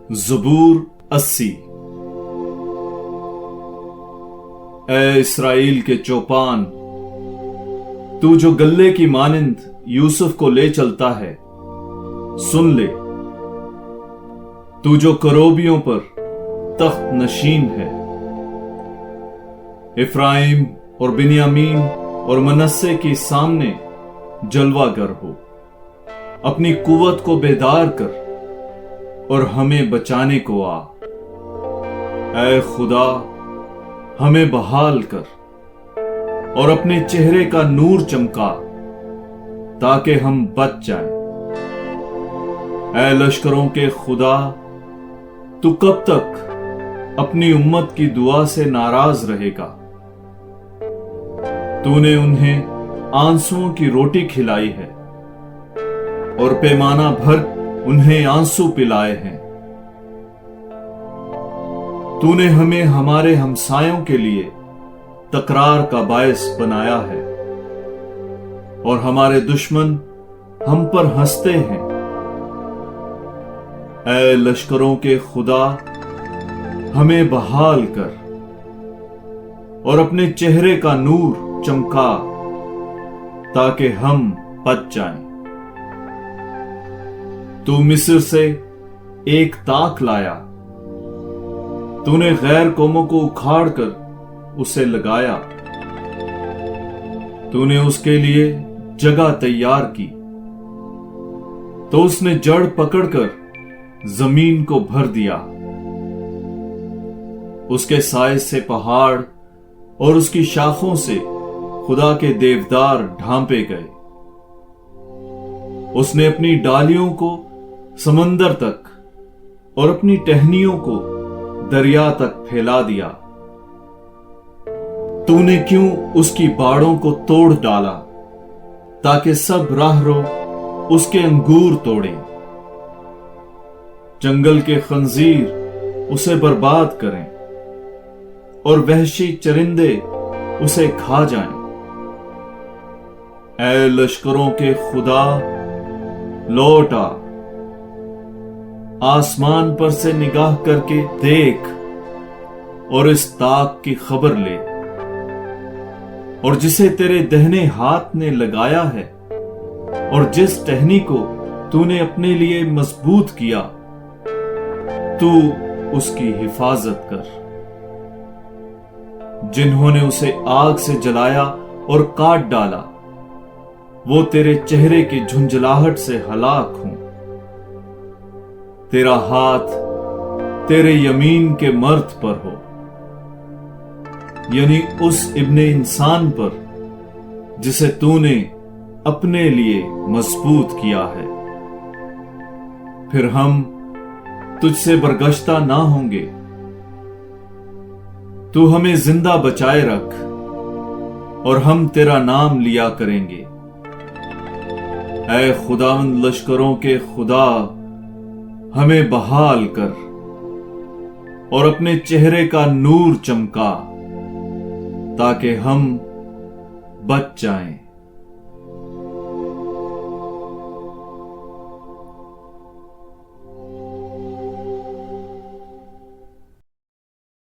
زبور 80۔ اے اسرائیل کے چوپان، تو جو گلے کی مانند یوسف کو لے چلتا ہے، سن لے۔ تو جو کروبیوں پر تخت نشین ہے، افرایم اور بنیامین اور منسے کے سامنے جلوہ گر ہو، اپنی قوت کو بیدار کر اور ہمیں بچانے کو آ۔ اے خدا، ہمیں بحال کر اور اپنے چہرے کا نور چمکا تاکہ ہم بچ جائیں۔ اے لشکروں کے خدا، تو کب تک اپنی امت کی دعا سے ناراض رہے گا؟ تو نے انہیں آنسوؤں کی روٹی کھلائی ہے اور پیمانہ بھر انہیں آنسو پلائے ہیں۔ تو نے ہمیں ہمارے ہمسایوں کے لیے تکرار کا باعث بنایا ہے اور ہمارے دشمن ہم پر ہنستے ہیں۔ اے لشکروں کے خدا، ہمیں بحال کر اور اپنے چہرے کا نور چمکا تاکہ ہم بچ جائیں۔ تو مصر سے ایک تاک لایا، تو نے غیر قوموں کو اکھاڑ کر اسے لگایا۔ تو نے اس کے لیے جگہ تیار کی، تو اس نے جڑ پکڑ کر زمین کو بھر دیا۔ اس کے سائے سے پہاڑ اور اس کی شاخوں سے خدا کے دیودار ڈھانپے گئے۔ اس نے اپنی ڈالیوں کو سمندر تک اور اپنی ٹہنیوں کو دریا تک پھیلا دیا۔ تو نے کیوں اس کی باڑوں کو توڑ ڈالا تاکہ سب راہ رو اس کے انگور توڑیں؟ جنگل کے خنزیر اسے برباد کریں اور وحشی چرندے اسے کھا جائیں۔ اے لشکروں کے خدا، لوٹ آ، آسمان پر سے نگاہ کر کے دیکھ اور اس تاک کی خبر لے، اور جسے تیرے دہنے ہاتھ نے لگایا ہے اور جس ٹہنی کو تو نے اپنے لیے مضبوط کیا، تو اس کی حفاظت کر۔ جنہوں نے اسے آگ سے جلایا اور کاٹ ڈالا، وہ تیرے چہرے کی جھنجھلاہٹ سے ہلاک ہوں۔ تیرا ہاتھ تیرے یمین کے مرد پر ہو، یعنی اس ابن انسان پر جسے تو نے اپنے لیے مضبوط کیا ہے۔ پھر ہم تجھ سے برگشتہ نہ ہوں گے۔ تو ہمیں زندہ بچائے رکھ اور ہم تیرا نام لیا کریں گے۔ اے خداوند لشکروں کے خدا، ہمیں بحال کر اور اپنے چہرے کا نور چمکا تاکہ ہم بچ جائیں۔